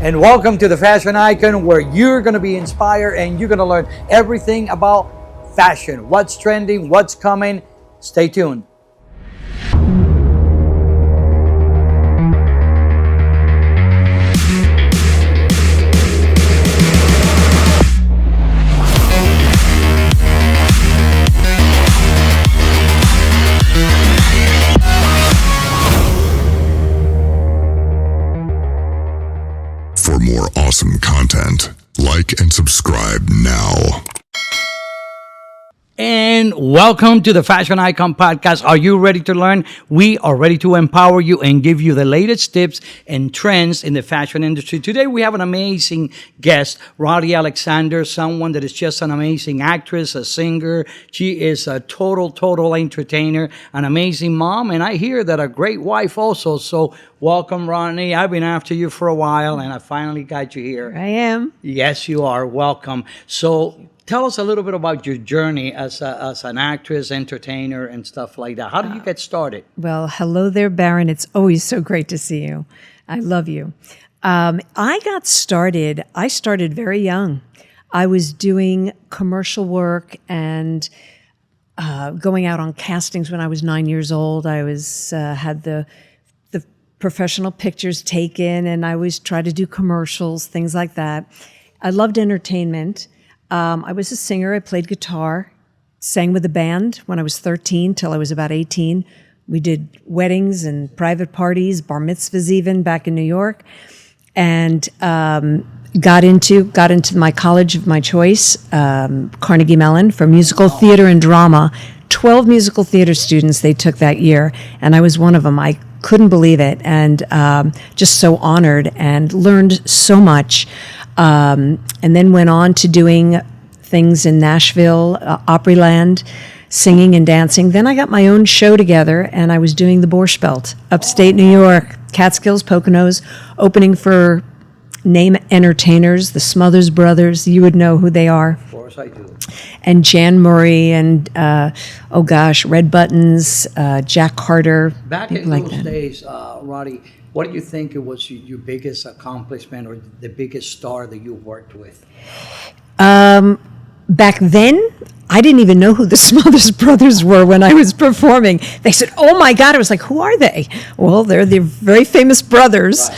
And welcome to the Fashion Icon, where you're going to be inspired and you're going to learn everything about fashion. What's trending, what's coming. Stay tuned. For more awesome content, like and subscribe now. And welcome to the Fashion Icon Podcast. Are you ready to learn? We are ready to empower you and give you the latest tips and trends in the fashion industry. Today we have an amazing guest, Rodi Alexander, someone that is just an amazing actress, a singer. She is a total entertainer, an amazing mom, and I hear that a great wife also. So welcome, Rodi. I've been after you for a while, and I finally got you here. I am. Yes, you are. Welcome. So tell us a little bit about your journey as an actress, entertainer, and stuff like that. How did you get started? Well, hello there, Baron. It's always so great to see you. I love you. I started very young. I was doing commercial work and going out on castings when I was 9 years old. I was had the professional pictures taken, and I always tried to do commercials, things like that. I loved entertainment. I was a singer. I played guitar, sang with a band when I was 13 till I was about 18. We did weddings and private parties, bar mitzvahs even back in New York, and got into my college of my choice, Carnegie Mellon, for musical theater and drama. 12 musical theater students they took that year, and I was one of them. I couldn't believe it, and just so honored and learned so much. And then went on to doing things in Nashville, Opryland, singing and dancing. Then I got my own show together, and I was doing the Borscht Belt, upstate New York, Catskills, Poconos, opening for name entertainers, the Smothers Brothers. You would know who they are. Of course I do. And Jan Murray and, Red Buttons, Jack Carter. Back in those days, Rodi, what do you think it was your biggest accomplishment or the biggest star that you worked with? Back then, I didn't even know who the Smothers Brothers were when I was performing. They said, "Oh my God!" I was like, "Who are they?" Well, they're the very famous brothers.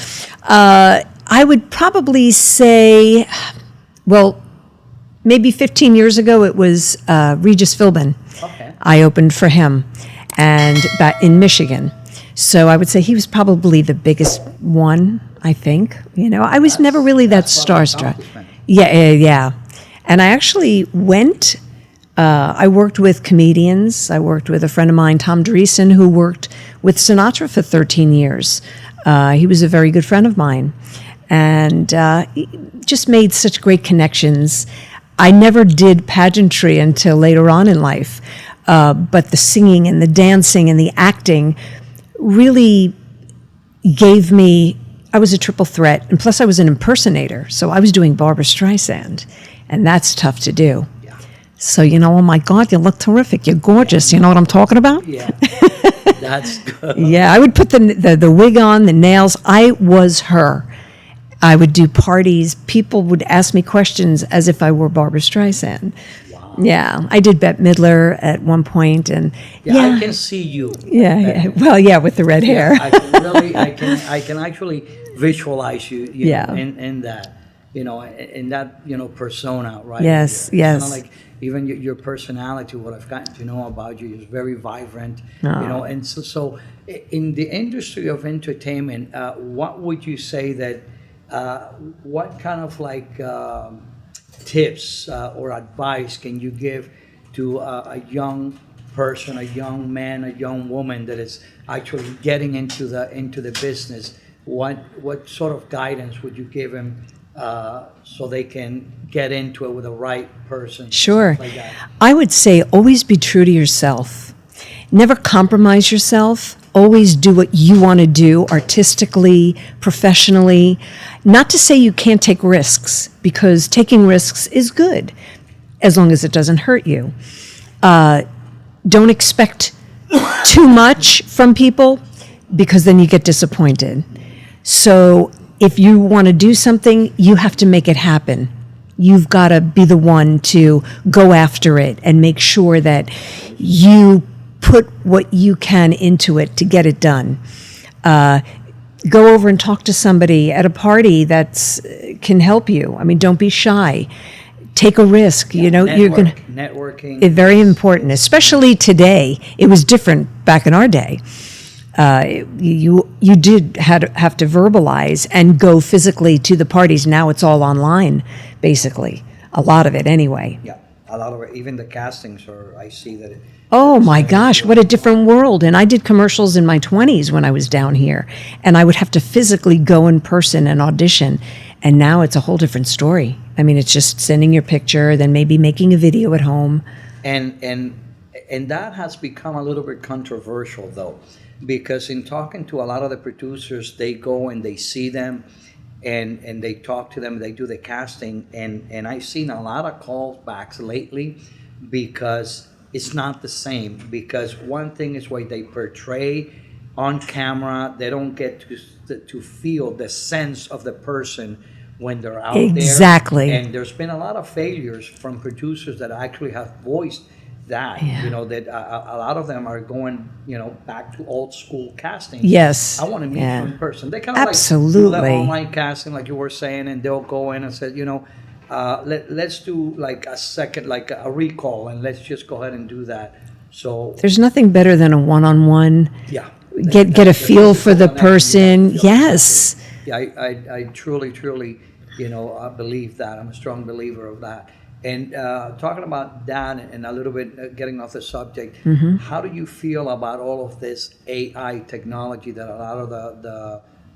Right. I would probably say, well, maybe 15 years ago, it was Regis Philbin. Okay. I opened for him, and back in Michigan. So I would say he was probably the biggest one, I think. You know, I was never really that starstruck. Yeah. And I actually went, I worked with comedians. I worked with a friend of mine, Tom Dreesen, who worked with Sinatra for 13 years. He was a very good friend of mine. And he just made such great connections. I never did pageantry until later on in life. But the singing and the dancing and the acting really gave me, I was a triple threat, and plus I was an impersonator, so I was doing Barbra Streisand, and that's tough to do. Yeah. So, oh my God, you look terrific, you're gorgeous, you know what I'm talking about? Yeah, that's good. Yeah, I would put the wig on, the nails, I was her. I would do parties, people would ask me questions as if I were Barbra Streisand. Yeah, I did Bette Midler at one point, and I can see you. Yeah. Well, yeah, with the red hair. I can actually visualize you. In that, in that, persona, right? Yes. Kind of like even your personality. What I've gotten to know about you is very vibrant. Oh. And so in the industry of entertainment, what would you say that? What kind of tips or advice can you give to a young person, a young man, a young woman that is actually getting into the business? What sort of guidance would you give him so they can get into it with the right person? Sure. Like that? I would say always be true to yourself. Never compromise yourself. Always do what you want to do artistically, professionally. Not to say you can't take risks, because taking risks is good as long as it doesn't hurt you. Don't expect too much from people, because then you get disappointed. So if you want to do something, you have to make it happen. You've got to be the one to go after it and make sure that you put what you can into it to get it done. Go over and talk to somebody at a party that can help you. I mean, don't be shy. Take a risk. You know, you're going to networking. It's very important, especially today. It was different back in our day. You did have to verbalize and go physically to the parties. Now it's all online, basically. A lot of it, anyway. Yeah, a lot of it. Even the castings are. I see that. Oh my gosh, what a different world. And I did commercials in my 20s when I was down here. And I would have to physically go in person and audition. And now it's a whole different story. I mean, it's just sending your picture, then maybe making a video at home. And that has become a little bit controversial, though, because in talking to a lot of the producers, they go and they see them and they talk to them, they do the casting. And I've seen a lot of callbacks lately because it's not the same, because one thing is what they portray on camera. They don't get to feel the sense of the person when they're out there. Exactly. And there's been a lot of failures from producers that actually have voiced that, you know, that a lot of them are going, you know, back to old school casting. Yes. I want to meet you in person. They kind of Absolutely. like do that online casting, like you were saying, and they'll go in and say, you know, let's do like a second, like a recall, and let's just go ahead and do that. So there's nothing better than a one-on-one. yeah, Get a feel for the person. Yes. Yeah, I truly, you know, I believe that. I'm a strong believer of that. And talking about that and a little bit getting off the subject, how do you feel about all of this AI technology that a lot of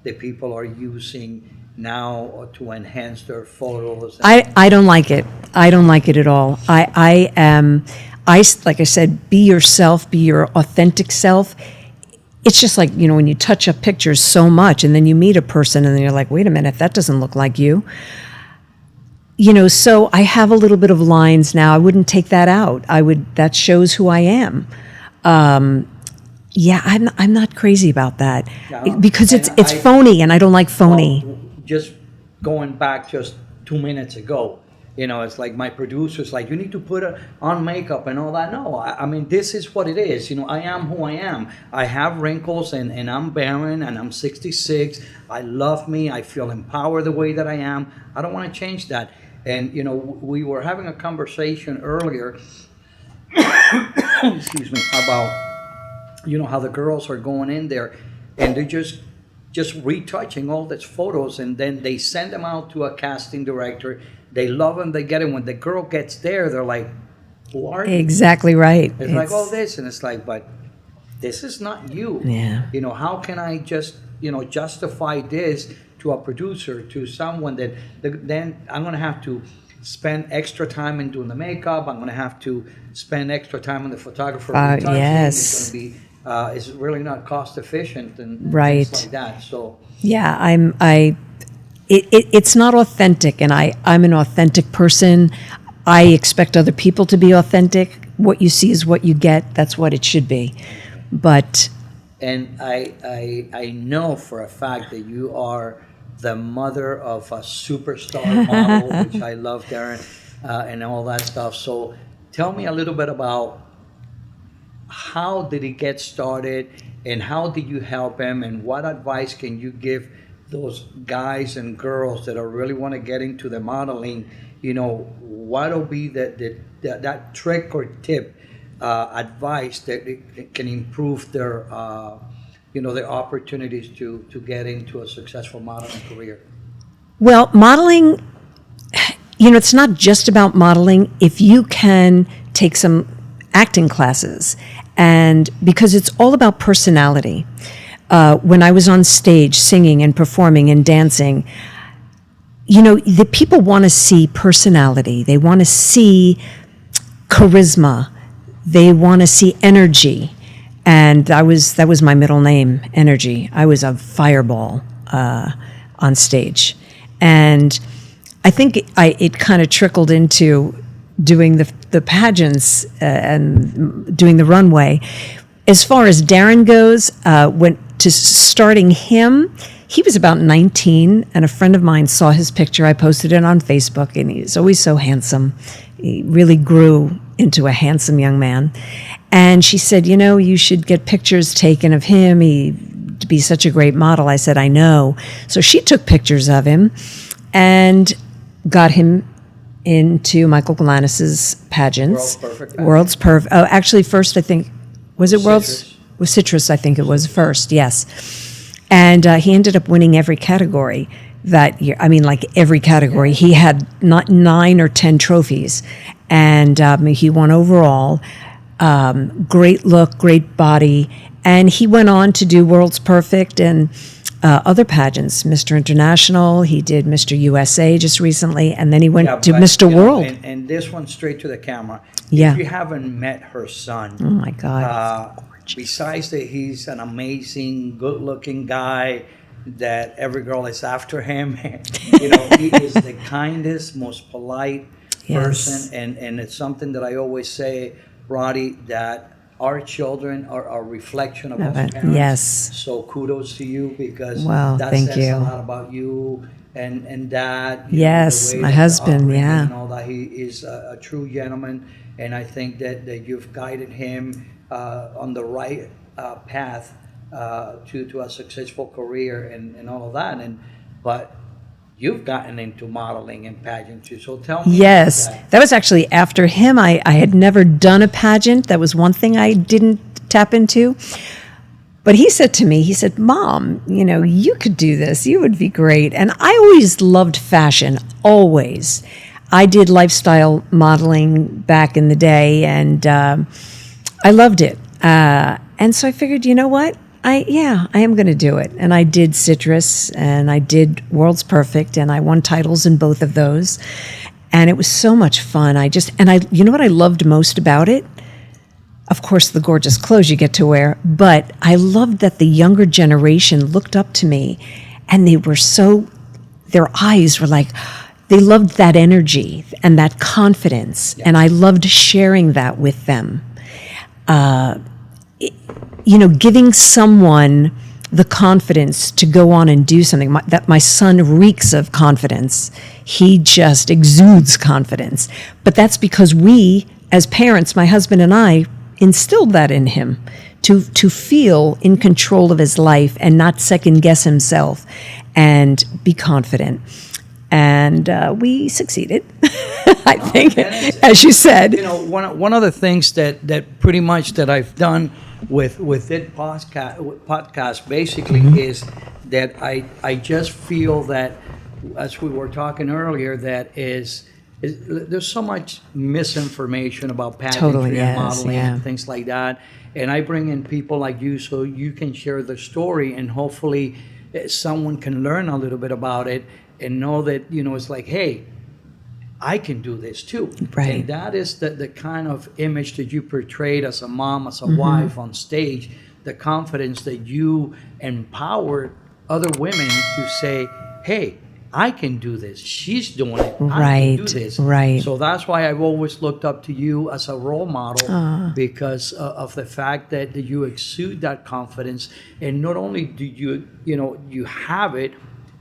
the people are using now to enhance their photos? I don't like it. I don't like it at all. I am, like I said, be yourself, be your authentic self. It's just like, you know, when you touch up pictures so much and then you meet a person and then you're like, wait a minute, that doesn't look like you. You know, so I have a little bit of lines now. I wouldn't take that out. That shows who I am. Yeah, I'm not crazy about that because it's phony and I don't like phony. Well, just going back just 2 minutes ago, you know, it's like my producer's like, you need to put on makeup and all that. No, I mean, this is what it is. You know, I am who I am. I have wrinkles and I'm barren and I'm 66. I love me. I feel empowered the way that I am. I don't want to change that. And, you know, we were having a conversation earlier, excuse me, about, you know, how the girls are going in there and they're just retouching all these photos, and then they send them out to a casting director. They love them, they get it. When the girl gets there, they're like, who are you? Exactly right. It's like, oh, this, and it's like, but this is not you. Yeah. You know, how can I just, you know, justify this to a producer, to someone that then I'm going to have to spend extra time in doing the makeup. I'm going to have to spend extra time on the photographer. Yes. It's going to be, it's really not cost efficient and right. things like that. So yeah, it's not authentic, and I'm an authentic person. I expect other people to be authentic. What you see is what you get. That's what it should be. But and I know for a fact that you are the mother of a superstar model, which I love, Darren, and all that stuff. So tell me a little bit about how did he get started and how did you help him, and what advice can you give those guys and girls that are really want to get into the modeling? You know, what'll be that trick or tip, advice that can improve their you know, their opportunities to get into a successful modeling career? Well, modeling, you know, it's not just about modeling. If you can take some acting classes, and because it's all about personality. When I was on stage singing and performing and dancing, you know, the people want to see personality. They want to see charisma. They want to see energy. And that was my middle name, Energy. I was a fireball on stage. And I think it kind of trickled into doing the pageants and doing the runway. As far as Darren goes, when to starting him, he was about 19, and a friend of mine saw his picture. I posted it on Facebook, and he's always so handsome. He really grew into a handsome young man. And she said, you know, you should get pictures taken of him. He'd be such a great model. I said, I know. So she took pictures of him and got him into Michael Galanis's pageants. World's Perfect pageant. World's Perfect. Oh, actually, first, I think, was it World's? Citrus. Was Citrus, I think it was first, yes. And he ended up winning every category that year. I mean, like every category. He had not 9 or 10 trophies. And he won overall. Great look, great body. And he went on to do World's Perfect and other pageants, Mr. International. He did Mr. USA just recently. And then he went to but, Mr. you know, World. and this one straight to the camera. Yeah. If you haven't met her son, Oh, my God. besides that he's an amazing, good-looking guy that every girl is after him, you know, he is the kindest, most polite person. And it's something that I always say, Roddy, that our children are a reflection of us parents. Yes. So kudos to you, because Wow, that thank says you. a lot about you and Dad. You know, Yes, the way my that husband, upbringing yeah. And all that. He is a true gentleman, and I think that you've guided him on the right path to a successful career and all of that. But you've gotten into modeling and pageantry, so tell me. Yes, about that. that was actually after him. I had never done a pageant. That was one thing I didn't tap into. But he said to me, he said, Mom, you know, you could do this. You would be great. And I always loved fashion, always. I did lifestyle modeling back in the day, and I loved it. And so I figured, you know what? I am going to do it. And I did Citrus, and I did World's Perfect, and I won titles in both of those. And it was so much fun. You know what I loved most about it? Of course, the gorgeous clothes you get to wear, but I loved that the younger generation looked up to me, and their eyes were like, they loved that energy and that confidence. And I loved sharing that with them. You know, giving someone the confidence to go on and do something. My son reeks of confidence. He just exudes confidence. But that's because we, as parents, my husband and I, instilled that in him to feel in control of his life and not second guess himself and be confident. And we succeeded, I think, as you said. You know, one of the things that pretty much that I've done with it podcast basically is that I just feel that, as we were talking earlier, that there's so much misinformation about pageantry Totally, and yes, modeling yeah. and things like that. And I bring in people like you so you can share the story, and hopefully someone can learn a little bit about it and know that, you know, it's like, hey, I can do this too. Right. And that is the kind of image that you portrayed as a mom, as a wife on stage, the confidence that you empowered other women to say, hey, I can do this. She's doing it. I can do this. Right. So that's why I've always looked up to you as a role model, because of the fact that you exude that confidence. And not only do you have it,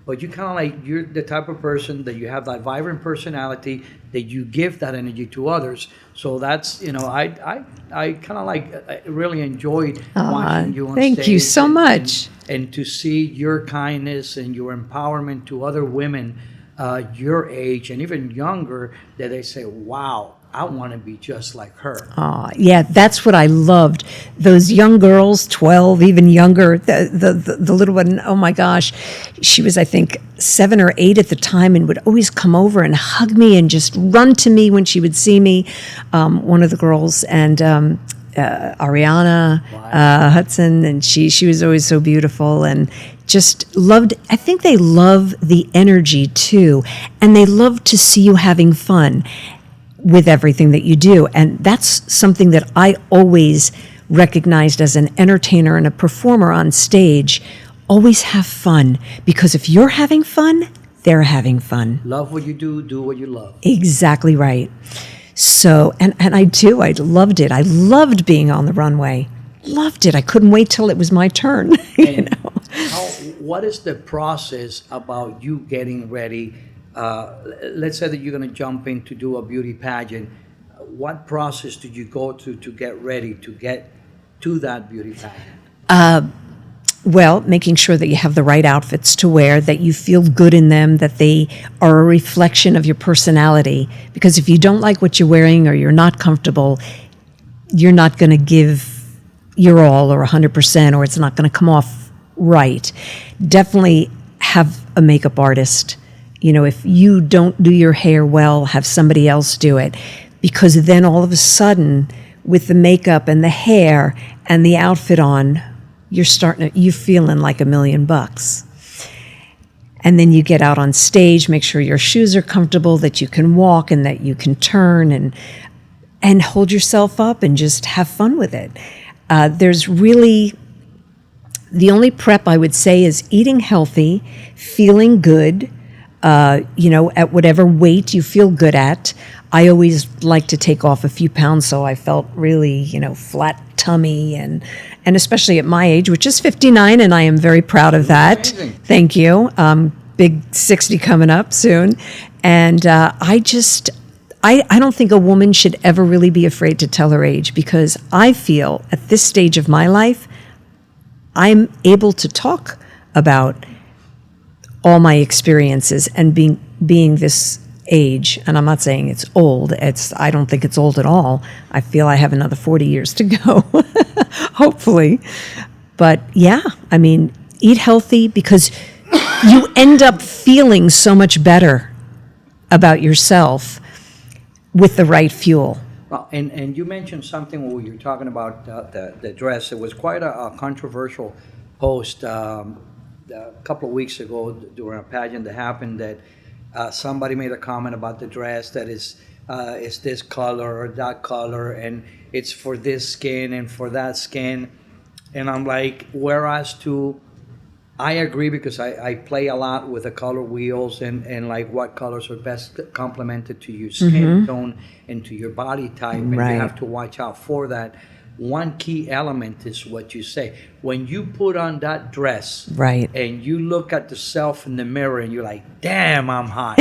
but you kind of like, you're the type of person that you have that vibrant personality that you give that energy to others. So that's, you know, I kind of like, I really enjoyed watching you on stage. Thank you so much. And to see your kindness and your empowerment to other women your age and even younger, that they say, wow, I want to be just like her. Yeah, that's what I loved. Those young girls, 12, even younger, the little one, oh my gosh, she was, I think, 7 or 8 at the time, and would always come over and hug me and just run to me when she would see me. One of the girls, and Ariana Hudson, and she was always so beautiful, and just loved, I think they love the energy too, and they love to see you having fun with everything that you do. And that's something that I always recognized as an entertainer and a performer on stage. Always have fun, because if you're having fun, they're having fun. Love what you do what you love. Exactly right. So, and I loved it. I loved being on the runway. Loved it. I couldn't wait till it was my turn. You know? what is the process about you getting ready? Let's say that you're going to jump in to do a beauty pageant. What process did you go to get ready to get to that beauty pageant? Well, making sure that you have the right outfits to wear, that you feel good in them, that they are a reflection of your personality. Because if you don't like what you're wearing or you're not comfortable, you're not going to give your all or 100%, or it's not going to come off right. Definitely have a makeup artist. If you don't do your hair well, have somebody else do it. Because then all of a sudden, with the makeup and the hair and the outfit on, you're feeling like $1,000,000. And then you get out on stage, make sure your shoes are comfortable, that you can walk and that you can turn and hold yourself up and just have fun with it. There's really, the only prep I would say is eating healthy, feeling good, at whatever weight you feel good at. I always like to take off a few pounds, so I felt really, flat tummy, and especially at my age, which is 59, and I am very proud of that. Amazing. Thank you. Big 60 coming up soon. And I don't think a woman should ever really be afraid to tell her age, because I feel at this stage of my life, I'm able to talk about all my experiences and being this age. And I'm not saying it's old. I don't think it's old at all. I feel I have another 40 years to go, hopefully. But yeah, eat healthy, because you end up feeling so much better about yourself with the right fuel. Well, and you mentioned something when you were talking about the dress. It was quite a controversial post a couple of weeks ago during a pageant that happened, that somebody made a comment about the dress that is this color or that color, and it's for this skin and for that skin. And I'm like, whereas I agree, because I play a lot with the color wheels and like what colors are best complemented to your skin tone and to your body type, and Right. you have to watch out for that. One key element is what you say. When you put on that dress, Right. and you look at yourself in the mirror and you're like, damn, I'm hot.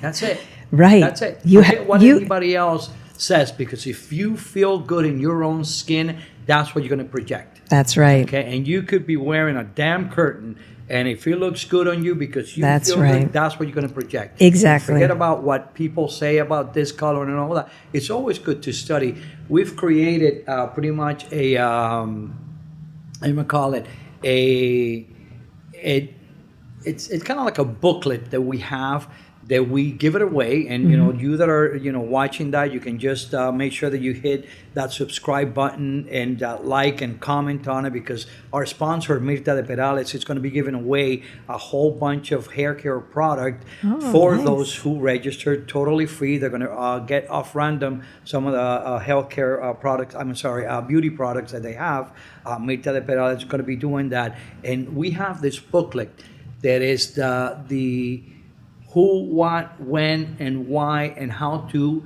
That's it. Right. That's it. You Forget ha- what you- anybody else says, because if you feel good in your own skin, that's what you're going to project. That's right. Okay, and you could be wearing a damn curtain, and if it looks good on you because you That's feel right. good, that's what you're going to project. Exactly. Forget about what people say about this color and all that. It's always good to study. We've created pretty much I'm gonna call it it's kind of like a booklet that we have, that we give it away, and you that are watching that, you can just make sure that you hit that subscribe button and like and comment on it, because our sponsor Mirta de Perales is going to be giving away a whole bunch of hair care product for nice. those who registered, totally free. They're going to get off random some of the health care products, beauty products that they have. Mirta de Perales is going to be doing that, and we have this booklet that is the who, what, when, and why, and how to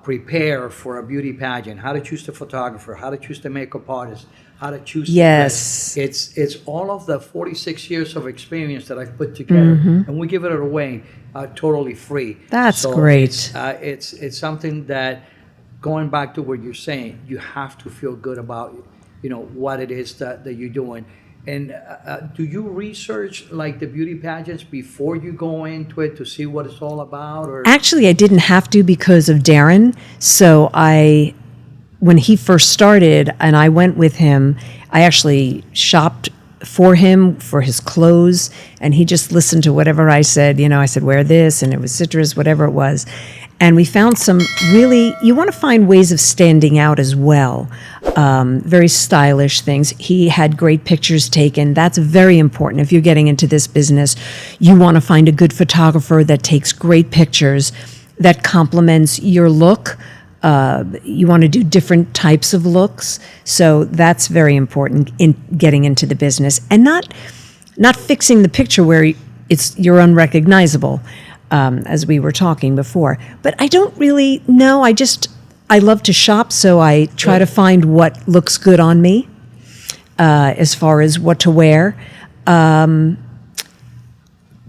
prepare for a beauty pageant, how to choose the photographer, how to choose the makeup artist, how to choose Yes. the dress. It's all of the 46 years of experience that I've put together, and we give it away totally free. That's So great. It's something that, going back to what you're saying, you have to feel good about what it is that you're doing. And do you research like the beauty pageants before you go into it to see what it's all about? Or Actually, I didn't have to because of Darren. So when he first started and I went with him, I actually shopped for him for his clothes, and he just listened to whatever I said. I said, wear this, and it was citrus, whatever it was. And we found some you want to find ways of standing out as well. Very stylish things. He had great pictures taken. That's very important. If you're getting into this business, you want to find a good photographer that takes great pictures, that complements your look. You want to do different types of looks. So that's very important in getting into the business, and not fixing the picture where you're unrecognizable. As we were talking before. But I don't really know. I love to shop, so I try to find what looks good on me as far as what to wear.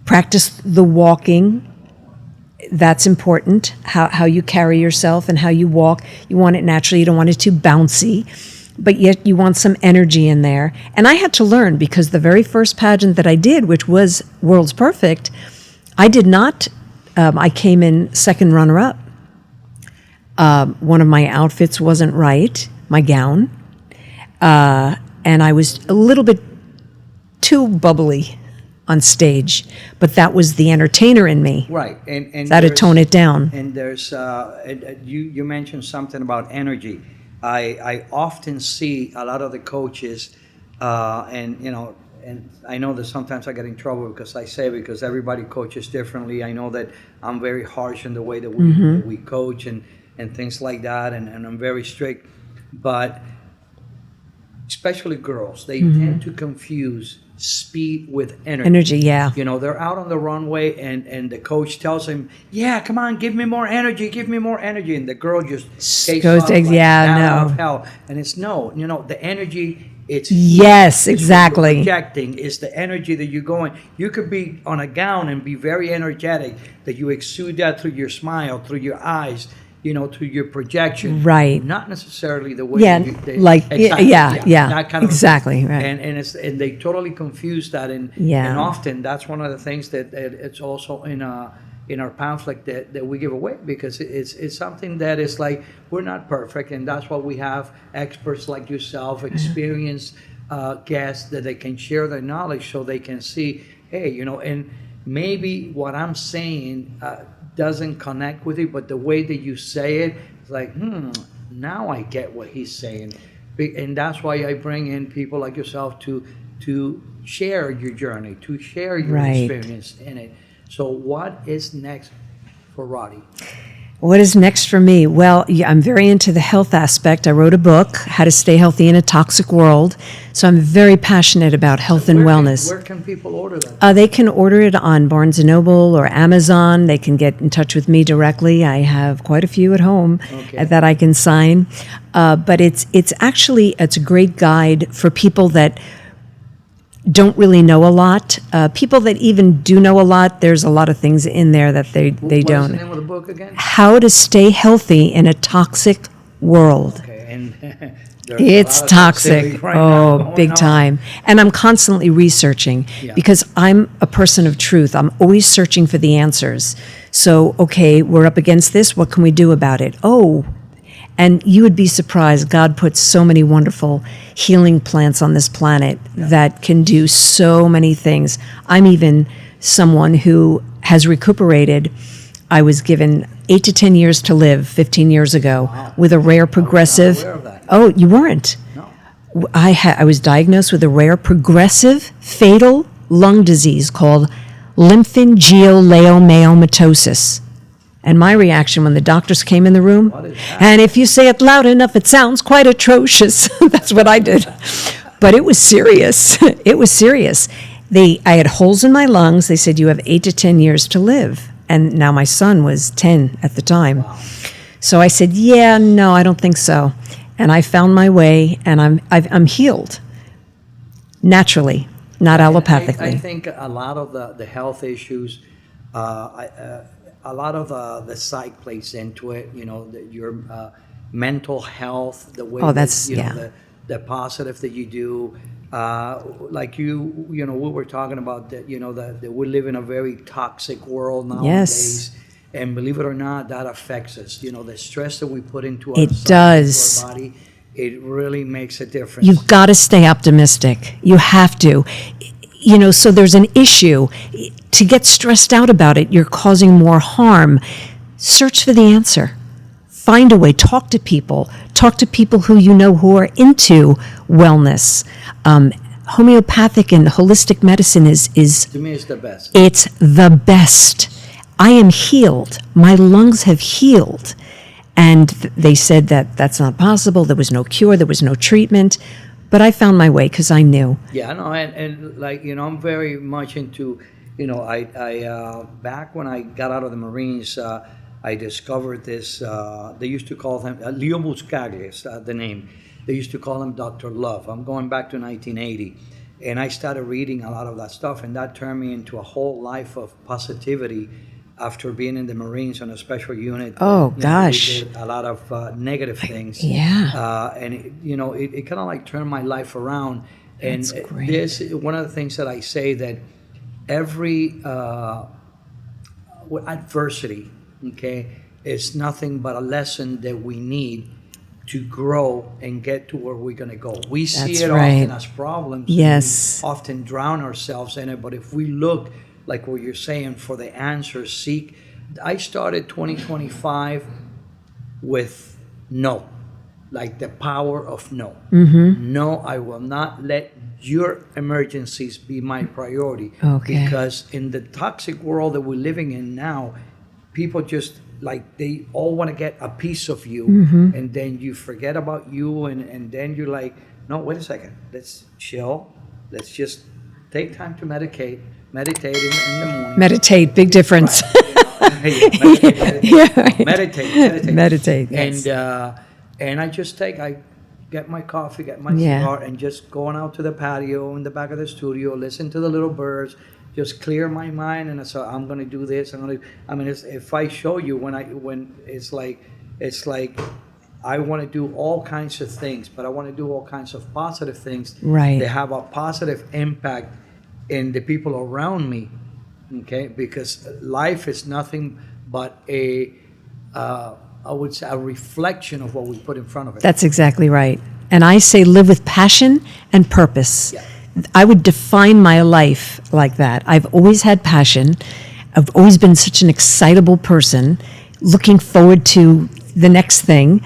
Practice the walking. That's important, how you carry yourself and how you walk. You want it naturally. You don't want it too bouncy, but yet you want some energy in there. And I had to learn, because the very first pageant that I did, which was World's Perfect, I did not, I came in second runner-up. One of my outfits wasn't right, my gown, and I was a little bit too bubbly on stage, but that was the entertainer in me. Right, and So I had to tone it down. And there's you mentioned something about energy. I often see a lot of the coaches, and and I know that sometimes I get in trouble because I say, because everybody coaches differently. I know that I'm very harsh in the way that we coach and things like that, and I'm very strict, but especially girls, they tend to confuse speed with energy. Energy, yeah. They're out on the runway and the coach tells them, yeah, come on, give me more energy, and the girl just takes Goes off to- like yeah, that out no. of hell. And it's the energy, it's Yes, it's what you're exactly. projecting is the energy that you're going. You could be on a gown and be very energetic, that you exude that through your smile, through your eyes, through your projection. Right. Not necessarily the way Yeah, exactly, yeah, that kind of exactly, right. and they totally confuse that, and often that's one of the things that it's also in our pamphlet that we give away, because it's something that is like, we're not perfect, and that's why we have experts like yourself, experienced guests, that they can share their knowledge so they can see, hey, and maybe what I'm saying doesn't connect with you, but the way that you say it, it's like, now I get what he's saying. And that's why I bring in people like yourself to share your journey, to share your experience in it. So what is next for Rodi? What is next for me? Well, yeah, I'm very into the health aspect. I wrote a book, How to Stay Healthy in a Toxic World. So I'm very passionate about health and wellness. Where can people order that? They can order it on Barnes & Noble or Amazon. They can get in touch with me directly. I have quite a few at home that I can sign. But it's a great guide for people that don't really know a lot. People that even do know a lot, there's a lot of things in there that they What is don't. the name of the book again? How to Stay Healthy in a Toxic World. Okay, and there's It's a lot of toxic. toxicity right now going Big on. time. And I'm constantly researching because I'm a person of truth. I'm always searching for the answers. So, okay, we're up against this. What can we do about it? And you would be surprised. God put so many wonderful healing plants on this planet that can do so many things. I'm even someone who has recuperated. I was given 8 to 10 years to live 15 years ago with a rare progressive. aware of that. Oh, you weren't? No. I was diagnosed with a rare progressive fatal lung disease called lymphangioliomyomatosis. And my reaction when the doctors came in the room, and if you say it loud enough, it sounds quite atrocious. That's what I did. But it was serious. It was serious. I had holes in my lungs. They said, you have 8 to 10 years to live. And now my son was 10 at the time. So I said, yeah, no, I don't think so. And I found my way, and I'm healed naturally, not allopathically. I think a lot of the health issues, a lot of the psych plays into it. Your mental health, the way the positive that you do. Like we were talking about that. That we live in a very toxic world nowadays. Yes. And believe it or not, that affects us. The stress that we put into It ourselves, does. into our body, it really makes a difference. You've got to stay optimistic. You have to. So there's an issue. To get stressed out about it, you're causing more harm. Search for the answer. Find a way. Talk to people. Talk to people who who are into wellness. Homeopathic and holistic medicine is To me, it's the best. it's the best. I am healed. My lungs have healed. And they said that that's not possible. There was no cure. There was no treatment. But I found my way because I knew. Yeah, no, and like, I'm very much into, I back when I got out of the Marines, I discovered this, they used to call him, Leo Buscaglia is the name. They used to call him Dr. Love. I'm going back to 1980. And I started reading a lot of that stuff, and that turned me into a whole life of positivity after being in the Marines on a special unit. Oh, We gosh. did a lot of negative things. Yeah. And it kind of like turned my life around. And That's great. this one of the things that I say, that every adversity, okay, is nothing but a lesson that we need to grow and get to where we're going to go. We see That's it right. often as problems. and Yes. we often drown ourselves in it. But if we look, like what you're saying, for the answers, seek. I started 2025 with no, like the power of no. No, I will not let your emergencies be my priority. Okay. Because in the toxic world that we're living in now, people just like, they all want to get a piece of you, and then you forget about you, and then you're like, no, wait a second, let's chill, let's just take time to meditate in the morning. Meditate, big difference. Meditate. Yeah, right. Meditate. Meditate, yes. And I get my coffee, get my Yeah. cigar, and just going out to the patio in the back of the studio, listen to the little birds, just clear my mind. And so I'm going to do this. If I show you when it's like I want to do all kinds of things, but I want to do all kinds of positive things. Right. They have a positive impact in the people around me. Okay, because life is nothing but I would say a reflection of what we put in front of it. That's exactly right. And I say live with passion and purpose. Yeah. I would define my life like that. I've always had passion. I've always been such an excitable person, looking forward to the next thing,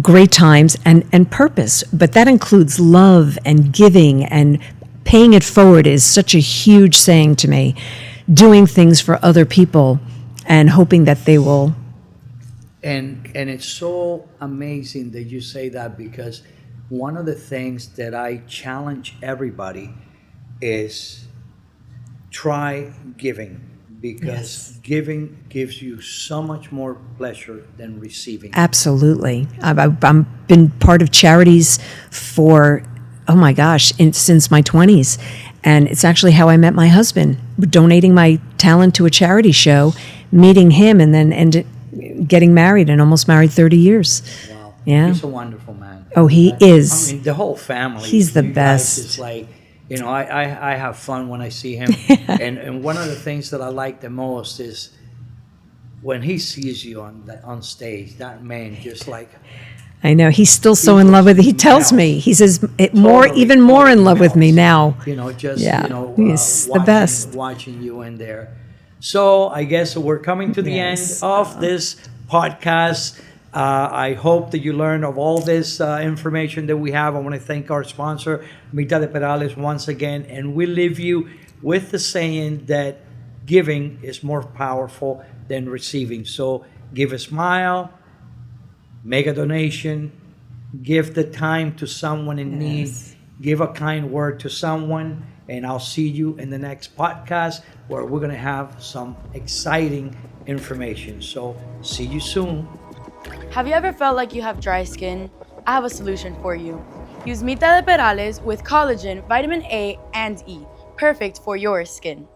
great times, and purpose. But that includes love and giving, and paying it forward is such a huge saying to me. Doing things for other people and hoping that they will. And it's so amazing that you say that, because one of the things that I challenge everybody is try giving, because giving gives you so much more pleasure than receiving. Absolutely. I've been part of charities for, oh my gosh, since my 20s. And it's actually how I met my husband, donating my talent to a charity show, meeting him, and then getting married, and almost married 30 years. Wow. Yeah. He's a wonderful man. Oh, he is. I mean, the whole family. He's the you guys, best. It's like, I have fun when I see him. and one of the things that I like the most is when he sees you on stage, that man just like, I know. He's still so in love with it. He tells me. He says even more in love with me now. Yeah. He's the best. Watching you in there. So I guess we're coming to the end of this podcast. I hope that you learned of all this information that we have. I want to thank our sponsor, Mitad de Perales, once again. And we leave you with the saying that giving is more powerful than receiving. So give a smile, make a donation, give the time to someone in need, give a kind word to someone, and I'll see you in the next podcast where we're going to have some exciting information. So see you soon. Have you ever felt like you have dry skin? I have a solution for you. Use Mitad de Perales with collagen, vitamin A, and E, perfect for your skin.